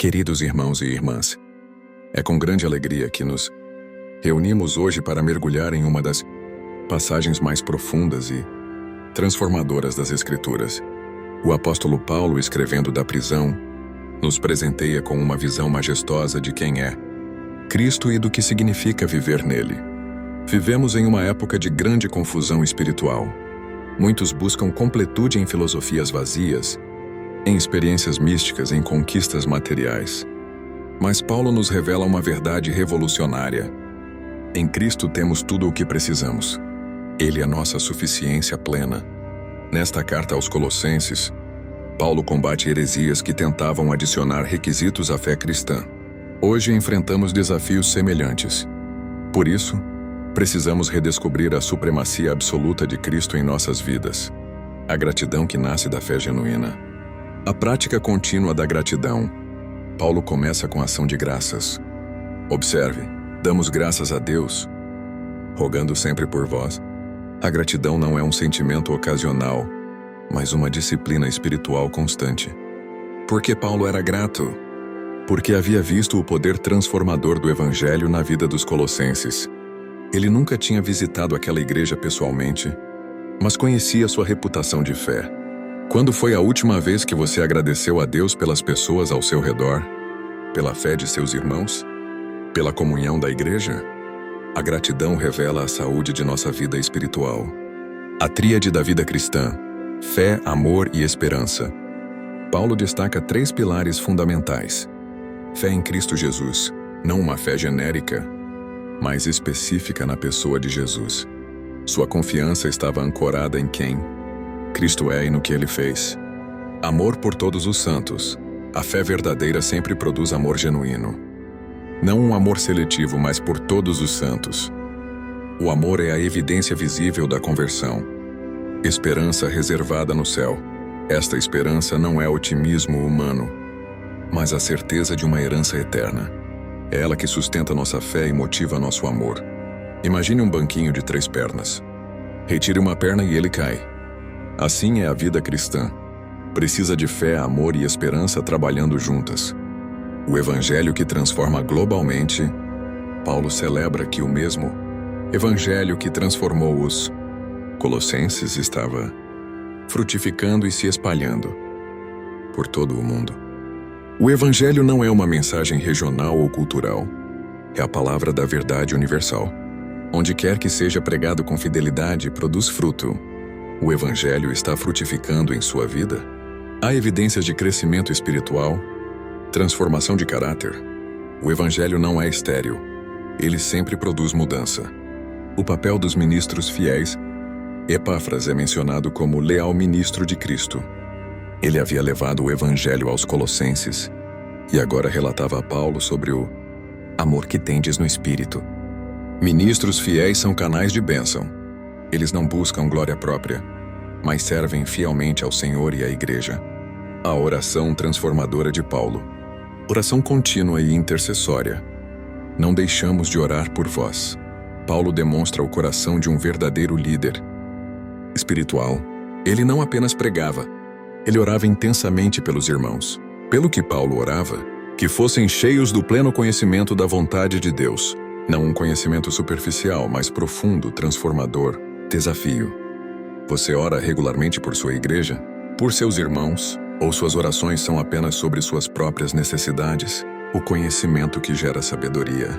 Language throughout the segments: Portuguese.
Queridos irmãos e irmãs, é com grande alegria que nos reunimos hoje para mergulhar em uma das passagens mais profundas e transformadoras das Escrituras. O apóstolo Paulo, escrevendo da prisão, nos presenteia com uma visão majestosa de quem é Cristo e do que significa viver nele. Vivemos em uma época de grande confusão espiritual. Muitos buscam completude em filosofias vazias, em experiências místicas, em conquistas materiais. Mas Paulo nos revela uma verdade revolucionária. Em Cristo temos tudo o que precisamos. Ele é nossa suficiência plena. Nesta carta aos Colossenses, Paulo combate heresias que tentavam adicionar requisitos à fé cristã. Hoje enfrentamos desafios semelhantes. Por isso, precisamos redescobrir a supremacia absoluta de Cristo em nossas vidas. A gratidão que nasce da fé genuína. A prática contínua da gratidão. Paulo começa com a ação de graças. Observe, damos graças a Deus, rogando sempre por vós. A gratidão não é um sentimento ocasional, mas uma disciplina espiritual constante. Por que Paulo era grato? Porque havia visto o poder transformador do Evangelho na vida dos colossenses. Ele nunca tinha visitado aquela igreja pessoalmente, mas conhecia sua reputação de fé. Quando foi a última vez que você agradeceu a Deus pelas pessoas ao seu redor? Pela fé de seus irmãos? Pela comunhão da igreja? A gratidão revela a saúde de nossa vida espiritual. A tríade da vida cristã: fé, amor e esperança. Paulo destaca 3 pilares fundamentais. Fé em Cristo Jesus, não uma fé genérica, mas específica na pessoa de Jesus. Sua confiança estava ancorada em quem Cristo é e no que Ele fez. Amor por todos os santos. A fé verdadeira sempre produz amor genuíno. Não um amor seletivo, mas por todos os santos. O amor é a evidência visível da conversão. Esperança reservada no céu. Esta esperança não é otimismo humano, mas a certeza de uma herança eterna. É ela que sustenta nossa fé e motiva nosso amor. Imagine um banquinho de 3 pernas. Retire uma perna e ele cai. Assim é a vida cristã. Precisa de fé, amor e esperança trabalhando juntas. O Evangelho que transforma globalmente. Paulo celebra que o mesmo Evangelho que transformou os Colossenses estava frutificando e se espalhando por todo o mundo. O Evangelho não é uma mensagem regional ou cultural. É a palavra da verdade universal. Onde quer que seja pregado com fidelidade, produz fruto. O Evangelho está frutificando em sua vida? Há evidências de crescimento espiritual, transformação de caráter. O Evangelho não é estéril. Ele sempre produz mudança. O papel dos ministros fiéis. Epáfras é mencionado como leal ministro de Cristo. Ele havia levado o Evangelho aos Colossenses e agora relatava a Paulo sobre o amor que tendes no Espírito. Ministros fiéis são canais de bênção. Eles não buscam glória própria, mas servem fielmente ao Senhor e à Igreja. A oração transformadora de Paulo. Oração contínua e intercessória. Não deixamos de orar por vós. Paulo demonstra o coração de um verdadeiro líder espiritual. Ele não apenas pregava, ele orava intensamente pelos irmãos. Pelo que Paulo orava, que fossem cheios do pleno conhecimento da vontade de Deus. Não um conhecimento superficial, mas profundo, transformador. Desafio. Você ora regularmente por sua igreja? Por seus irmãos? Ou suas orações são apenas sobre suas próprias necessidades? O conhecimento que gera sabedoria.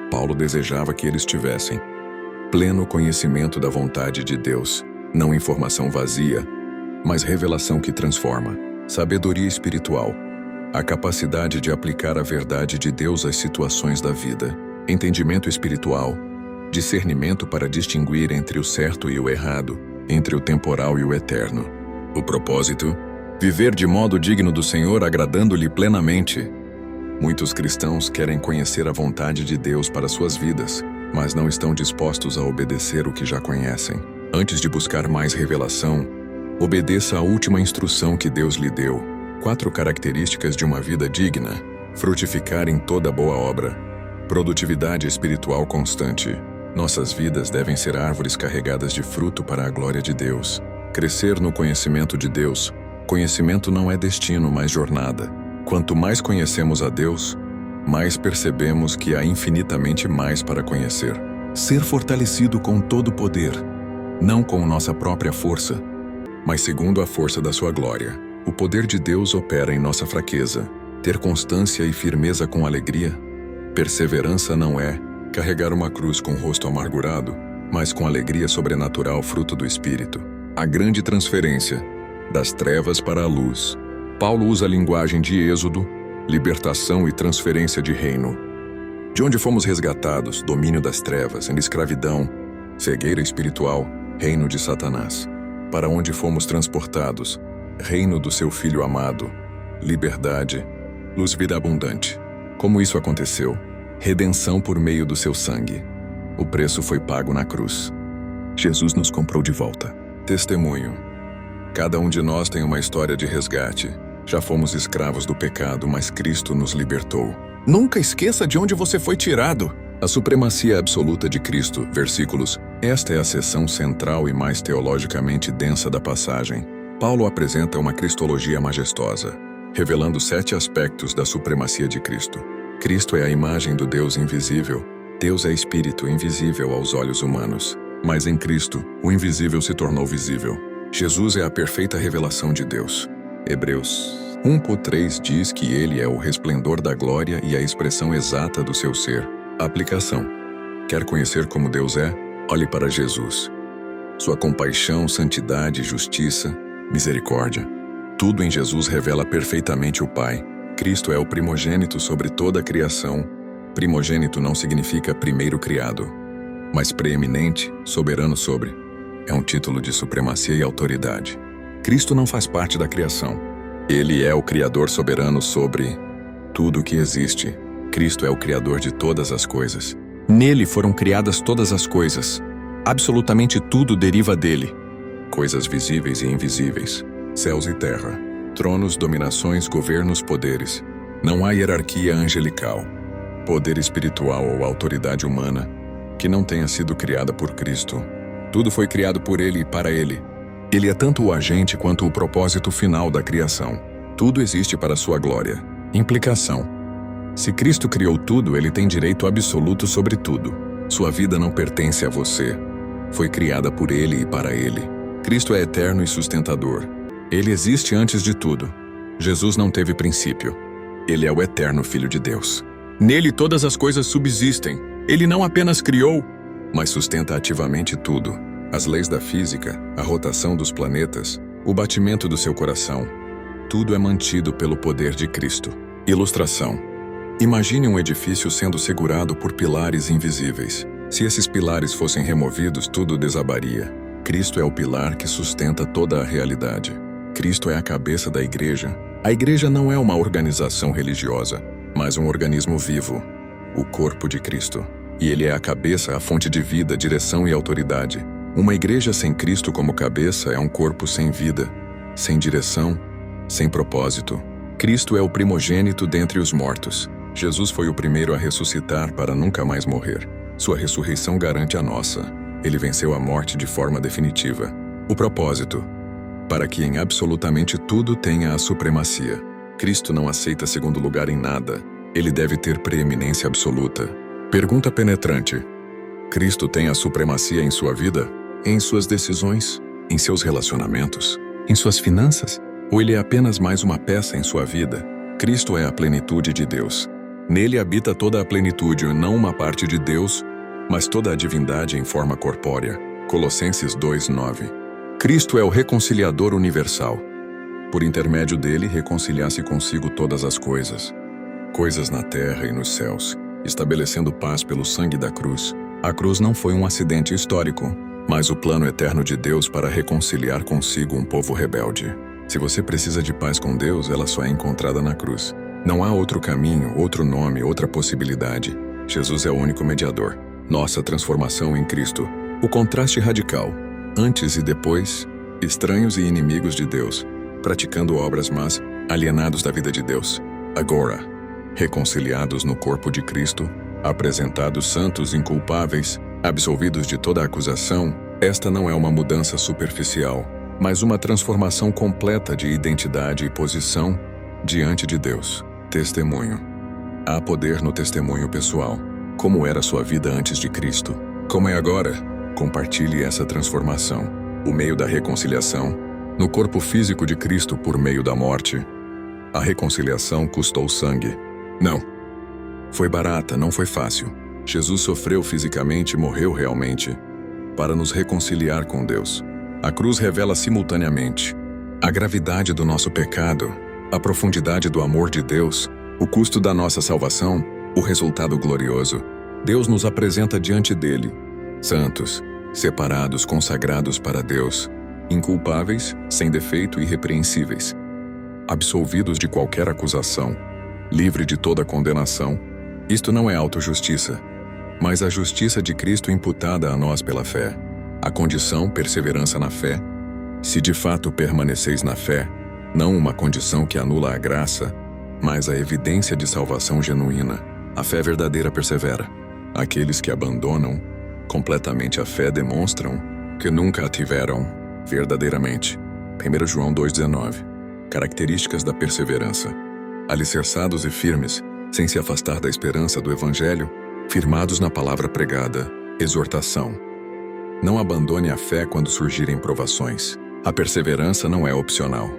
Paulo desejava que eles tivessem pleno conhecimento da vontade de Deus. Não informação vazia, mas revelação que transforma. Sabedoria espiritual. A capacidade de aplicar a verdade de Deus às situações da vida. Entendimento espiritual. Discernimento para distinguir entre o certo e o errado, entre o temporal e o eterno. O propósito? Viver de modo digno do Senhor, agradando-lhe plenamente. Muitos cristãos querem conhecer a vontade de Deus para suas vidas, mas não estão dispostos a obedecer o que já conhecem. Antes de buscar mais revelação, obedeça à última instrução que Deus lhe deu. 4 características de uma vida digna. Frutificar em toda boa obra. Produtividade espiritual constante. Nossas vidas devem ser árvores carregadas de fruto para a glória de Deus. Crescer no conhecimento de Deus. Conhecimento não é destino, mas jornada. Quanto mais conhecemos a Deus, mais percebemos que há infinitamente mais para conhecer. Ser fortalecido com todo o poder, não com nossa própria força, mas segundo a força da sua glória. O poder de Deus opera em nossa fraqueza. Ter constância e firmeza com alegria. Perseverança não é carregar uma cruz com o rosto amargurado, mas com alegria sobrenatural fruto do Espírito. A grande transferência, das trevas para a luz. Paulo usa a linguagem de Êxodo, libertação e transferência de reino. De onde fomos resgatados, domínio das trevas, em escravidão, cegueira espiritual, reino de Satanás. Para onde fomos transportados, reino do seu Filho amado, liberdade, luz, vida abundante. Como isso aconteceu? Redenção por meio do seu sangue. O preço foi pago na cruz. Jesus nos comprou de volta. Testemunho. Cada um de nós tem uma história de resgate. Já fomos escravos do pecado, mas Cristo nos libertou. Nunca esqueça de onde você foi tirado. A supremacia absoluta de Cristo, versículos. Esta é a seção central e mais teologicamente densa da passagem. Paulo apresenta uma cristologia majestosa, revelando 7 aspectos da supremacia de Cristo. Cristo é a imagem do Deus invisível. Deus é espírito invisível aos olhos humanos. Mas em Cristo, o invisível se tornou visível. Jesus é a perfeita revelação de Deus. Hebreus 1:3 diz que ele é o resplendor da glória e a expressão exata do seu ser. Aplicação. Quer conhecer como Deus é? Olhe para Jesus. Sua compaixão, santidade, justiça, misericórdia. Tudo em Jesus revela perfeitamente o Pai. Cristo é o primogênito sobre toda a criação. Primogênito não significa primeiro criado, mas preeminente, soberano sobre. É um título de supremacia e autoridade. Cristo não faz parte da criação. Ele é o Criador soberano sobre tudo o que existe. Cristo é o Criador de todas as coisas. Nele foram criadas todas as coisas. Absolutamente tudo deriva dele. Coisas visíveis e invisíveis, céus e terra, tronos, dominações, governos, poderes. Não há hierarquia angelical, poder espiritual ou autoridade humana que não tenha sido criada por Cristo. Tudo foi criado por ele e para ele. Ele é tanto o agente quanto o propósito final da criação. Tudo existe para sua glória. Implicação. Se Cristo criou tudo, ele tem direito absoluto sobre tudo. Sua vida não pertence a você. Foi criada por ele e para ele. Cristo é eterno e sustentador. Ele existe antes de tudo. Jesus não teve princípio. Ele é o eterno Filho de Deus. Nele todas as coisas subsistem. Ele não apenas criou, mas sustenta ativamente tudo. As leis da física, a rotação dos planetas, o batimento do seu coração. Tudo é mantido pelo poder de Cristo. Ilustração. Imagine um edifício sendo segurado por pilares invisíveis. Se esses pilares fossem removidos, tudo desabaria. Cristo é o pilar que sustenta toda a realidade. Cristo é a cabeça da igreja. A igreja não é uma organização religiosa, mas um organismo vivo, o corpo de Cristo. E ele é a cabeça, a fonte de vida, direção e autoridade. Uma igreja sem Cristo como cabeça é um corpo sem vida, sem direção, sem propósito. Cristo é o primogênito dentre os mortos. Jesus foi o primeiro a ressuscitar para nunca mais morrer. Sua ressurreição garante a nossa. Ele venceu a morte de forma definitiva. O propósito, para que em absolutamente tudo tenha a supremacia. Cristo não aceita segundo lugar em nada. Ele deve ter preeminência absoluta. Pergunta penetrante. Cristo tem a supremacia em sua vida? Em suas decisões? Em seus relacionamentos? Em suas finanças? Ou ele é apenas mais uma peça em sua vida? Cristo é a plenitude de Deus. Nele habita toda a plenitude, não uma parte de Deus, mas toda a divindade em forma corpórea. Colossenses 2:9. Cristo é o reconciliador universal. Por intermédio dele, reconciliasse consigo todas as coisas, coisas na terra e nos céus, estabelecendo paz pelo sangue da cruz. A cruz não foi um acidente histórico, mas o plano eterno de Deus para reconciliar consigo um povo rebelde. Se você precisa de paz com Deus, ela só é encontrada na cruz. Não há outro caminho, outro nome, outra possibilidade. Jesus é o único mediador. Nossa transformação em Cristo. O contraste radical. Antes e depois, estranhos e inimigos de Deus, praticando obras más, alienados da vida de Deus. Agora, reconciliados no corpo de Cristo, apresentados santos, inculpáveis, absolvidos de toda acusação, esta não é uma mudança superficial, mas uma transformação completa de identidade e posição, Diante de Deus. Testemunho. Há poder no testemunho pessoal. Como era sua vida antes de Cristo? Como é agora? Compartilhe essa transformação. O meio da reconciliação. No corpo físico de Cristo por meio da morte. A reconciliação custou sangue. Não. Foi barata, não foi fácil. Jesus sofreu fisicamente e morreu realmente para nos reconciliar com Deus. A cruz revela simultaneamente a gravidade do nosso pecado, a profundidade do amor de Deus, o custo da nossa salvação, o resultado glorioso. Deus nos apresenta diante dele, santos, separados, consagrados para Deus, inculpáveis, sem defeito e irrepreensíveis, absolvidos de qualquer acusação, livre de toda condenação. Isto não é autojustiça, mas a justiça de Cristo imputada a nós pela fé. A condição, perseverança na fé. Se de fato permaneceis na fé, não uma condição que anula a graça, mas a evidência de salvação genuína. A fé verdadeira persevera. Aqueles que abandonam completamente a fé demonstram que nunca a tiveram verdadeiramente. 1 João 2,19. Características da perseverança. Alicerçados e firmes, sem se afastar da esperança do Evangelho, firmados na palavra pregada, exortação. Não abandone a fé quando surgirem provações. A perseverança não é opcional.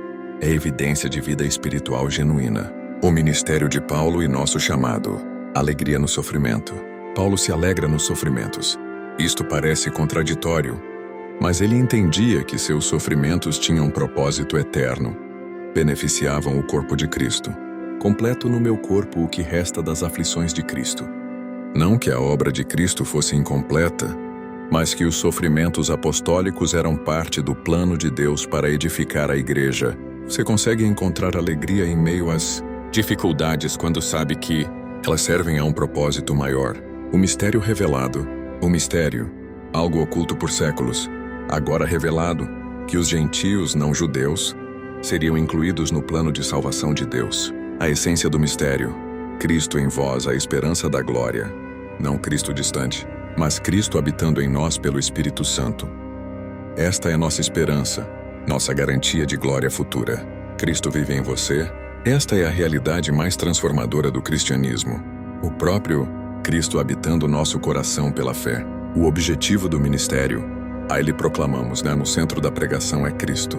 É evidência de vida espiritual genuína. O ministério de Paulo e nosso chamado. Alegria no sofrimento. Paulo se alegra nos sofrimentos. Isto parece contraditório, mas ele entendia que seus sofrimentos tinham um propósito eterno. Beneficiavam o corpo de Cristo. Completo no meu corpo o que resta das aflições de Cristo. Não que a obra de Cristo fosse incompleta, mas que os sofrimentos apostólicos eram parte do plano de Deus para edificar a igreja. Você consegue encontrar alegria em meio às dificuldades quando sabe que elas servem a um propósito maior. O mistério revelado. O mistério, algo oculto por séculos, agora revelado, que os gentios não judeus seriam incluídos no plano de salvação de Deus. A essência do mistério. Cristo em vós, a esperança da glória. Não Cristo distante, mas Cristo habitando em nós pelo Espírito Santo. Esta é nossa esperança, nossa garantia de glória futura. Cristo vive em você. Esta é a realidade mais transformadora do cristianismo. O próprio Cristo habitando nosso coração pela fé. O objetivo do ministério, a ele proclamamos, no centro da pregação é Cristo.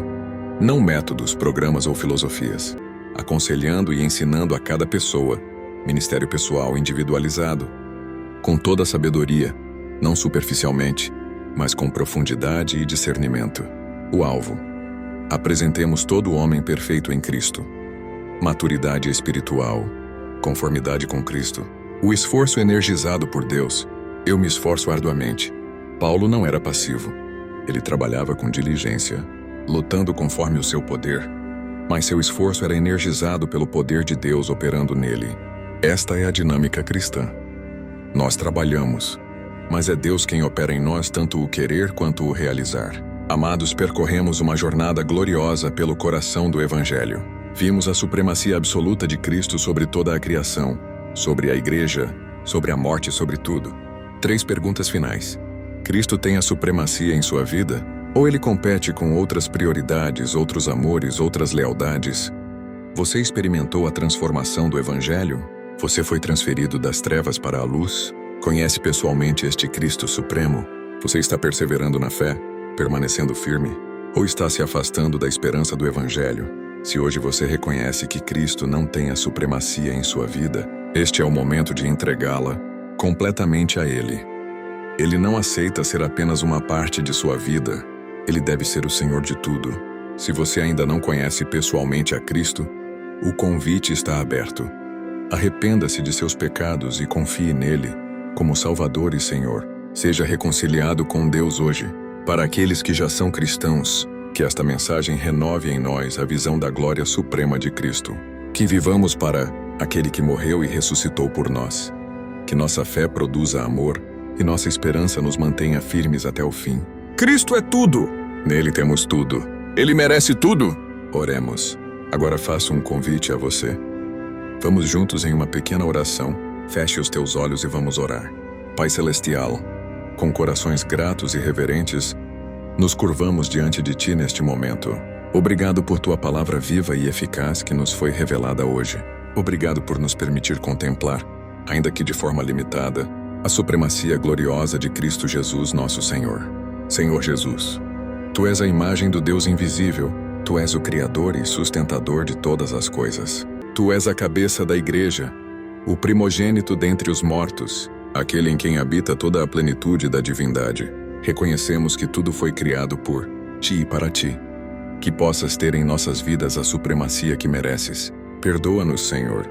Não métodos, programas ou filosofias. Aconselhando e ensinando a cada pessoa, ministério pessoal individualizado, com toda a sabedoria, não superficialmente, mas com profundidade e discernimento. O alvo. Apresentemos todo o homem perfeito em Cristo. Maturidade espiritual, conformidade com Cristo. O esforço energizado por Deus. Eu me esforço arduamente. Paulo não era passivo. Ele trabalhava com diligência, lutando conforme o seu poder. Mas seu esforço era energizado pelo poder de Deus operando nele. Esta é a dinâmica cristã. Nós trabalhamos, mas é Deus quem opera em nós tanto o querer quanto o realizar. Amados, percorremos uma jornada gloriosa pelo coração do Evangelho. Vimos a supremacia absoluta de Cristo sobre toda a criação, sobre a igreja, sobre a morte, sobre tudo. 3 perguntas finais. Cristo tem a supremacia em sua vida? Ou ele compete com outras prioridades, outros amores, outras lealdades? Você experimentou a transformação do Evangelho? Você foi transferido das trevas para a luz? Conhece pessoalmente este Cristo Supremo? Você está perseverando na fé, permanecendo firme? Ou está se afastando da esperança do Evangelho? Se hoje você reconhece que Cristo não tem a supremacia em sua vida, este é o momento de entregá-la completamente a Ele. Ele não aceita ser apenas uma parte de sua vida. Ele deve ser o Senhor de tudo. Se você ainda não conhece pessoalmente a Cristo, o convite está aberto. Arrependa-se de seus pecados e confie nele como Salvador e Senhor. Seja reconciliado com Deus hoje. Para aqueles que já são cristãos, que esta mensagem renove em nós a visão da glória suprema de Cristo. Que vivamos para aquele que morreu e ressuscitou por nós. Que nossa fé produza amor e nossa esperança nos mantenha firmes até o fim. Cristo é tudo! Nele temos tudo. Ele merece tudo! Oremos. Agora faço um convite a você. Vamos juntos em uma pequena oração. Feche os teus olhos e vamos orar. Pai Celestial, com corações gratos e reverentes, nos curvamos diante de Ti neste momento. Obrigado por tua palavra viva e eficaz que nos foi revelada hoje. Obrigado por nos permitir contemplar, ainda que de forma limitada, a supremacia gloriosa de Cristo Jesus, nosso Senhor. Senhor Jesus, Tu és a imagem do Deus invisível, Tu és o Criador e sustentador de todas as coisas. Tu és a cabeça da Igreja, o primogênito dentre os mortos, aquele em quem habita toda a plenitude da divindade. Reconhecemos que tudo foi criado por Ti e para Ti. Que possas ter em nossas vidas a supremacia que mereces. Perdoa-nos, Senhor,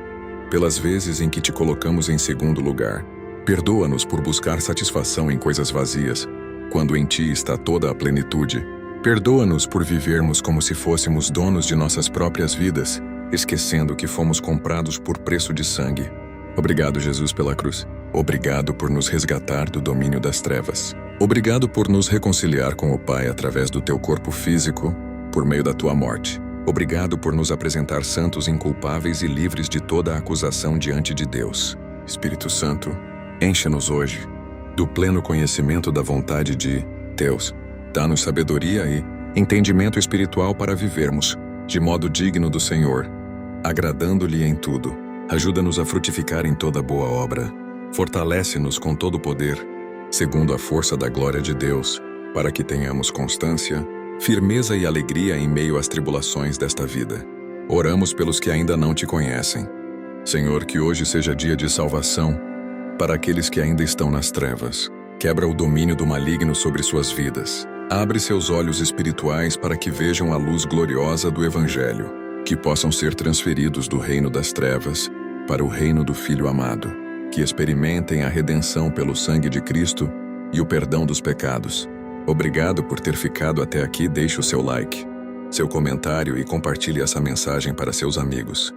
pelas vezes em que Te colocamos em segundo lugar. Perdoa-nos por buscar satisfação em coisas vazias, quando em Ti está toda a plenitude. Perdoa-nos por vivermos como se fôssemos donos de nossas próprias vidas, esquecendo que fomos comprados por preço de sangue. Obrigado, Jesus, pela cruz. Obrigado por nos resgatar do domínio das trevas. Obrigado por nos reconciliar com o Pai através do Teu corpo físico, por meio da Tua morte. Obrigado por nos apresentar santos inculpáveis e livres de toda a acusação diante de Deus. Espírito Santo, enche-nos hoje do pleno conhecimento da vontade de Deus. Dá-nos sabedoria e entendimento espiritual para vivermos de modo digno do Senhor, agradando-lhe em tudo. Ajuda-nos a frutificar em toda boa obra. Fortalece-nos com todo o poder, segundo a força da glória de Deus, para que tenhamos constância, firmeza e alegria em meio às tribulações desta vida. Oramos pelos que ainda não Te conhecem. Senhor, que hoje seja dia de salvação para aqueles que ainda estão nas trevas. Quebra o domínio do maligno sobre suas vidas. Abre seus olhos espirituais para que vejam a luz gloriosa do Evangelho, que possam ser transferidos do reino das trevas para o reino do Filho amado, que experimentem a redenção pelo sangue de Cristo e o perdão dos pecados. Obrigado por ter ficado até aqui. Deixe o seu like, seu comentário e compartilhe essa mensagem para seus amigos.